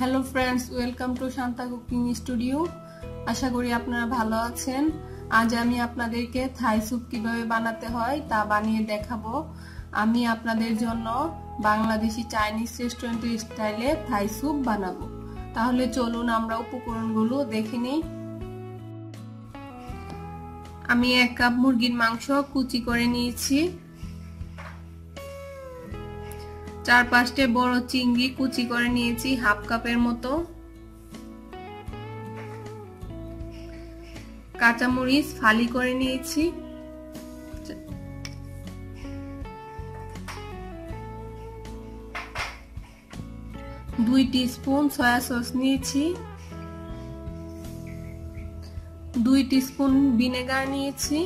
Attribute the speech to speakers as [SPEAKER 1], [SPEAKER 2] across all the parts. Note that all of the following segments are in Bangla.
[SPEAKER 1] Hello friends, welcome to Shanta cooking studio. আশা করি আপনারা ভালো আছেন। আজ আমি আপনাদেরকে থাই স্যুপ কিভাবে বানাতে হয় তা বানিয়ে দেখাবো। আমি আপনাদের জন্য বাংলাদেশি চাইনিজ রেস্টুরেন্টের স্টাইলে থাই স্যুপ বানাবো। তাহলে চলুন আমরা উপকরণগুলো দেখে নিই। আমি 1 কাপ মুরগির মাংস কুচি করে নিয়েছি। 4-5টে বড় চিংড়ি কুচি করে নিয়েছি হাফ কাপের মতো। কাঁচামরিচ ফালি করে নিয়েছি। 2 টিস্পুন সয়া সস নিয়েছি। 2 টিস্পুন ভিনেগার নিয়েছি।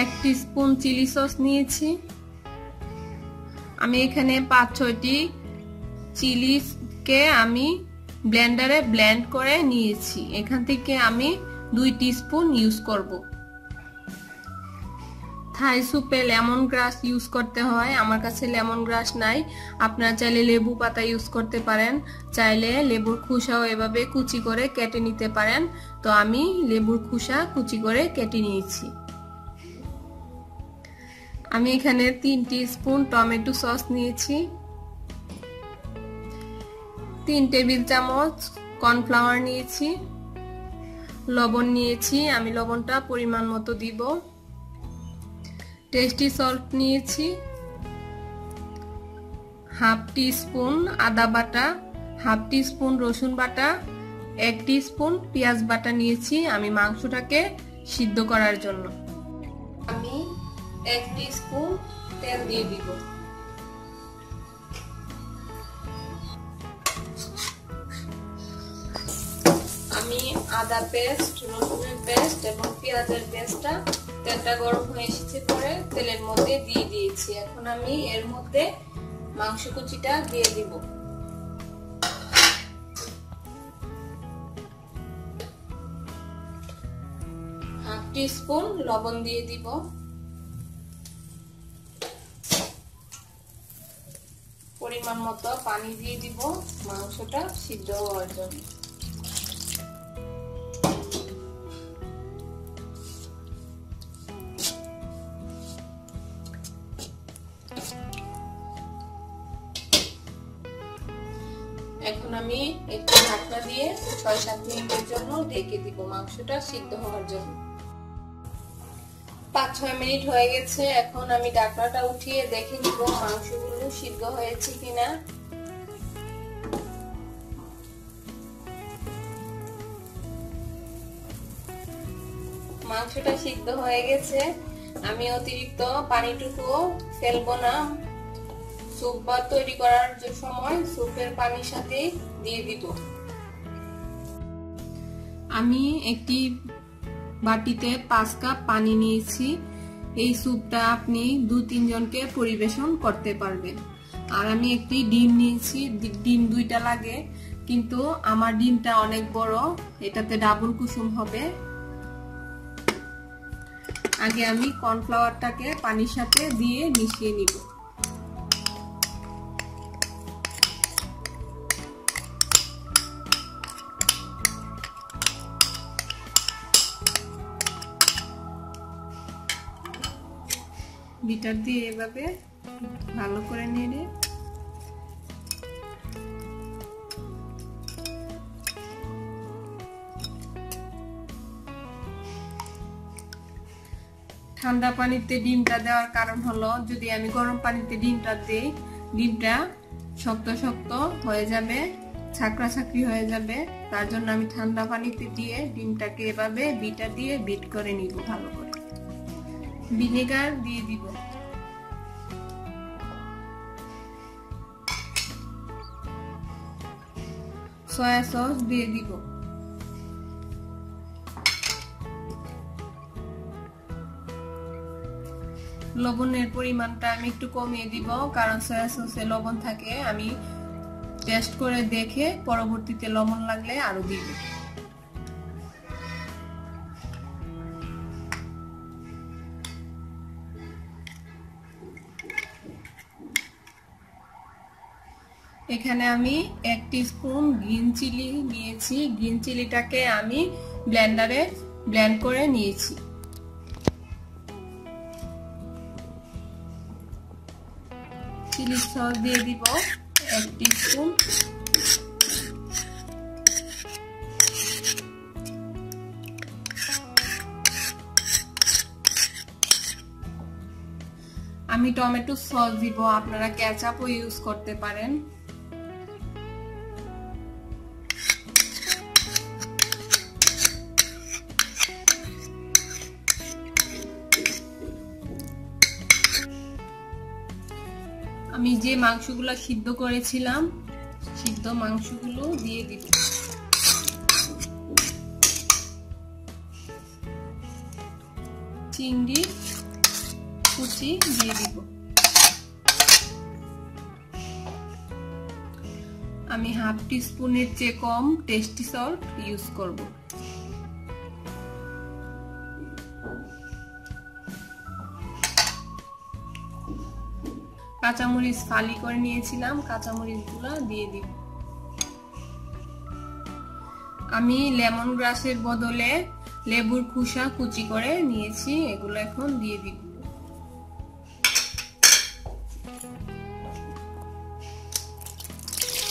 [SPEAKER 1] 1 টিস্পুন চিলি সস নিয়েছি। আমি এখানে 5-6টি চিলিকে আমি ব্লেন্ডারে ব্লেন্ড করে নিয়েছি। এখান থেকে আমি 2 টিস্পুন ইউজ করব। থাই স্যুপে লেমন গ্রাস ইউজ করতে হয়। আমার কাছে লেমন গ্রাস নাই, আপনারা চাইলে লেবু পাতা ইউজ করতে পারেন, চাইলে লেবুর খোসাও এভাবে কুচি করে কেটে নিতে পারেন। তো আমি লেবুর খোসা কুচি করে কেটে নিয়েছি। আমি এখানে 3 টিস্পুন টমেটো সস নিয়েছি। 3 টেবিল চামচ কর্নফ্লাওয়ার নিয়েছি। লবণ নিয়েছি, আমি লবণটা পরিমাণ মতো দিব। টেস্টি সল্ট নিয়েছি। হাফ টিস্পুন আদা বাটা, হাফ টিস্পুন রসুন বাটা, 1 টিস্পুন পেঁয়াজ বাটা নিয়েছি আমি মাংসটাকে সিদ্ধ করার জন্য। আমি 1 টিস্পুন তেল দিয়ে দিব। আমি আদা পেস্ট, রসুনের পেস্ট এবং পেঁয়াজের পেস্টটা তেলটা গরম হয়ে এসেছে পরে তেলের মধ্যে দিয়ে দিয়েছি। এখন আমি এর মধ্যে মাংস কুচিটা দিয়ে দিব। হাফ টিস্পুন লবণ দিয়ে দিব। পরিমাণ মতো পানি দিয়ে দিব মাংসটা সিদ্ধ হওয়ার জন্য। এখন আমি একটু ঢাকনা দিয়ে 6-7 মিনিটের জন্য ঢেকে দিব মাংসটা সিদ্ধ হওয়ার জন্য। 5-6 মিনিট হয়ে গেছে। এখন আমি ঢাকনাটা উঠিয়ে দেখে নিব মাংসগুলো সিদ্ধ হয়েছে কিনা। মাংসটা সিদ্ধ হয়ে গেছে। আমি অতিরিক্ত পানিটুকু ফেলবো না। স্যুপ বা তৈরি করার সময় স্যুপের পানির সাথে দিয়ে দিব। আমি একটি বাটিতে 5 কাপ পানি নিয়েছি। এই স্যুপটা আপনি 2-3 জনকে পরিবেশন করতে পারবেন। আর আমি একটি ডিম নিয়েছি। ডিম 2টা লাগে, কিন্তু আমার ডিমটা অনেক বড়, এটাতে ডাবল কুসুম হবে। আগে আমি কর্নফ্লাওয়ারটাকে পানির সাথে দিয়ে মিশিয়ে নিব। বিটার দিয়ে এভাবে ভালো করে নেড়ে ঠান্ডা পানিতে ডিমটা দেওয়ার কারণ হলো, যদি আমি গরম পানিতে ডিমটা দেই ডিমটা শক্ত শক্ত হয়ে যাবে, ছাকরা ছাকরি হয়ে যাবে। তার জন্য আমি ঠান্ডা পানিতে দিয়ে ডিমটাকে এভাবে বিটা দিয়ে বিট করে নিব ভালো করে। ভিনেগার দিয়ে দিব। সয়া সস দিয়ে দিব। লবণের পরিমাণটা আমি একটু কমিয়ে দিব, কারণ সয়া সসে লবণ থাকে। আমি টেস্ট করে দেখে পরবর্তীতে লবণ লাগলে আরো দিব। এখানে আমি 1 টিস্পুন গ্রিন চিলি নিয়েছি। গ্রিন চিলিটাকে আমি ব্লেন্ডারে ব্লেন্ড করে নিয়েছি। চিলি সস দিয়ে দিব 1 টিস্পুন। আমি টমেটো সস দিব, আপনারা কেচাপও ইউজ করতে পারেন। আমি যে মাংসগুলো সিদ্ধ করেছিলাম, সিদ্ধ মাংসগুলো দিয়ে দিব। চিংড়ি কুচি দিয়ে দিব। আমি 1/2 টিস্পুনের চেয়ে কম টেস্টি সল্ট ইউজ করব। কাঁচামরিচ ফালি করে নিয়েছিলাম, কাঁচামরিচগুলো দিয়ে দিব। আমি লেমন গ্রাসের বদলে লেবুর খোসা কুচি করে নিয়েছি, এগুলো এখন দিয়ে দিব।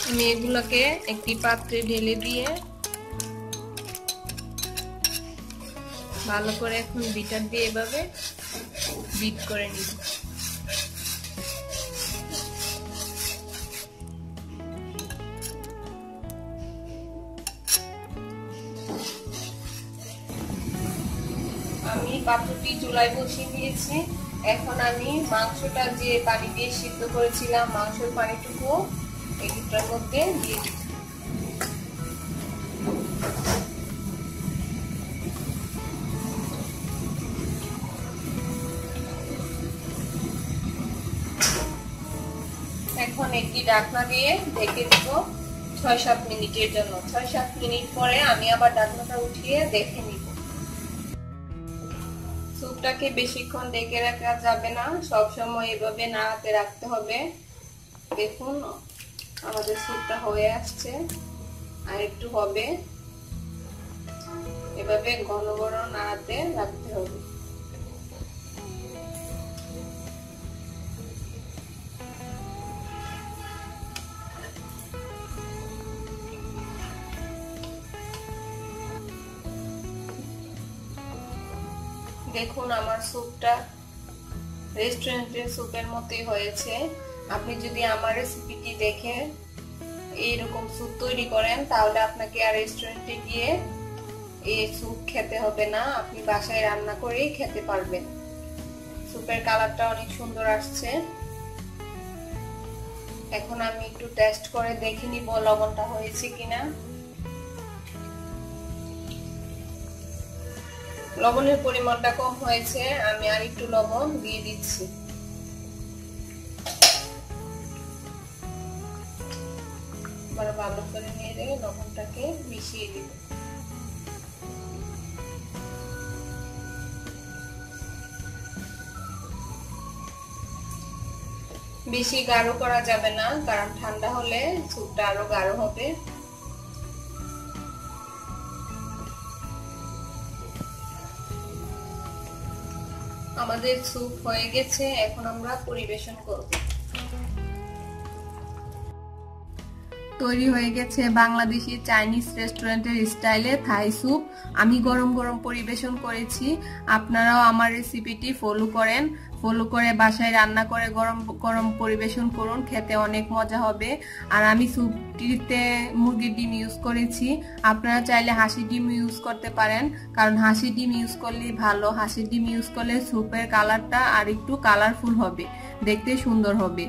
[SPEAKER 1] আমি এগুলোকে একটি পাত্রে ঢেলে দিয়ে ভালো করে এখন বিটার দিয়ে এভাবে বিট করে নিব। আমি পাত্রটি চুলায় বসিয়ে দিয়েছি। এখন আমি মাংসটা যে পানি দিয়ে সিদ্ধ করেছিলাম, মাংসের পানিটুকু এটার মধ্যে দিয়ে দিই। এখন একটি ঢাকনা দিয়ে ঢেকে দিব 6-7 মিনিটের জন্য। 6-7 মিনিট পরে আমি আবার ঢাকনাটা উঠিয়ে দেখে নিব। স্যুপটাকে বেশিক্ষণ ঢেকে রাখা যাবে না, সবসময় এভাবে নাড়াতে রাখতে হবে। দেখুন আমাদের স্যুপটা হয়ে আসছে, আর একটু হবে, এভাবে ঘন ঘন নাড়াতে রাখতে হবে। দেখুন আমার স্যুপটা রেস্টুরেন্টের স্যুপের মতোই হয়েছে। আপনি যদি আমার রেসিপিটি দেখে এইরকম স্যুপ তৈরি করেন, তাহলে আপনাকে আর রেস্টুরেন্টে গিয়ে এই স্যুপ খেতে হবে না, আপনি বাসায় রান্না করেই খেতে পারবেন। স্যুপের কালারটা অনেক সুন্দর আসছে। এখন আমি একটু টেস্ট করে দেখে নিব লবণটা হয়েছে কিনা। লবণের পরিমাণটা কম হয়েছে, আমি আর একটু লবণ দিয়ে দিচ্ছি। ভালো করে নেড়ে লবণটাকে মিশিয়ে দিব। বেশি গাঢ় করা যাবে না, কারণ ঠান্ডা হলে স্যুপটা আরো গাঢ় হবে। আমাদের স্যুপ হয়ে গেছে, এখন আমরা পরিবেশন করব। তৈরি হয়ে গেছে বাংলাদেশি চাইনিজ রেস্টুরেন্টের স্টাইলে থাই স্যুপ। আমি গরম গরম পরিবেশন করেছি। আপনারাও আমার রেসিপিটি ফলো করে বাসায় রান্না করে গরম গরম পরিবেশন করুন, খেতে অনেক মজা হবে। আর আমি স্যুপটিতে মুরগির ডিম ইউজ করেছি, আপনারা চাইলে হাঁসের ডিম ইউজ করতে পারেন, কারণ হাঁসের ডিম ইউজ করলেই ভালো। হাঁসের ডিম ইউজ করলে স্যুপের কালারটা আর একটু কালারফুল হবে, দেখতে সুন্দর হবে।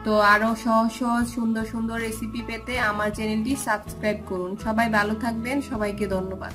[SPEAKER 1] তো আরো সহজ সহজ সুন্দর সুন্দর রেসিপি পেতে আমার চ্যানেলটি সাবস্ক্রাইব করুন। সবাই ভালো থাকবেন, সবাইকে ধন্যবাদ।